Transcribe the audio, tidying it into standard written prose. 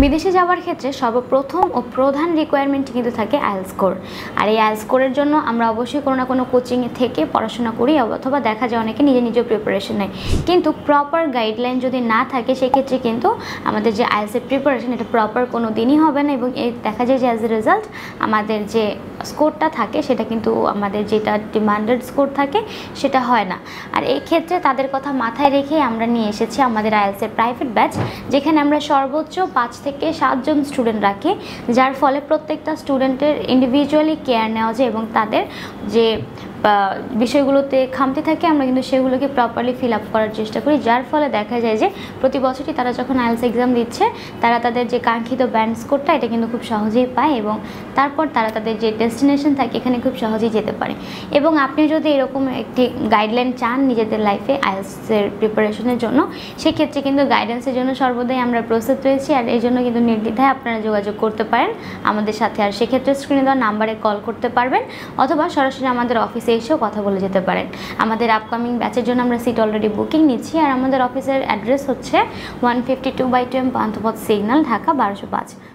বিদেশে যাওয়ার ক্ষেত্রে সর্বপ্রথম ও প্রধান রিকোয়ারমেন্ট কিন্তু থাকে আইএলটিএস স্কোর। আর এই আইএলটিএস স্কোরের জন্য আমরা অবশ্যই কোনো না কোনো কোচিংয়ে থেকে পড়াশোনা করি, অথবা দেখা যায় অনেকে নিজে প্রিপারেশন নেয়। কিন্তু প্রপার গাইডলাইন যদি না থাকে সেক্ষেত্রে কিন্তু আমাদের যে আইএলটিএসের প্রিপারেশন এটা প্রপার কোনো দিনই হবে না, এবং দেখা যায় যে অ্যাজ এ রেজাল্ট আমাদের যে স্কোরটা থাকে সেটা কিন্তু আমাদের যেটা ডিমান্ডেড স্কোর থাকে সেটা হয় না। আর এই ক্ষেত্রে তাদের কথা মাথায় রেখে আমরা নিয়ে এসেছি আমাদের আইএলটিএসের প্রাইভেট ব্যাচ, যেখানে আমরা সর্বোচ্চ 5 থেকে 7 জন স্টুডেন্ট রাখি, যার ফলে প্রত্যেকটা স্টুডেন্টের ইন্ডিভিজুয়ালি কেয়ার নেওয়া যায় এবং তাদের যে বিষয়গুলোতে খামতি থাকে আমরা কিন্তু সেগুলোকে প্রপারলি ফিল আপ করার চেষ্টা করি, যার ফলে দেখা যায় যে প্রতি বছরই তারা যখন আইএলটিএস এক্সাম দিচ্ছে তারা তাদের যে কাঙ্ক্ষিত ব্যান্ড স্কোরটা এটা কিন্তু খুব সহজেই পায়, এবং তারপর তারা তাদের যে ডেস্টিনেশন থাকে এখানে খুব সহজেই যেতে পারে। এবং আপনি যদি এরকম একটি গাইডলাইন চান নিজেদের লাইফে আইএলটিএসের প্রিপারেশনের জন্য, সেক্ষেত্রে কিন্তু গাইডেন্সের জন্য সর্বদাই আমরা প্রস্তুত রয়েছি। আর এই জন্য কিন্তু নির্দ্বিধায় আপনারা যোগাযোগ করতে পারেন আমাদের সাথে। আর সেক্ষেত্রে স্ক্রিনে দেওয়া নাম্বারে কল করতে পারবেন, অথবা সরাসরি আমাদের অফিসে এসেও কথা বলে যেতে পারেন। আমাদের আপকামিং ব্যাচের জন্য আমরা সিট অলরেডি বুকিং নিচ্ছি। আর আমাদের অফিসের অ্যাড্রেস হচ্ছে 152/2 পান্থপথ সিগন্যাল, ঢাকা 1205।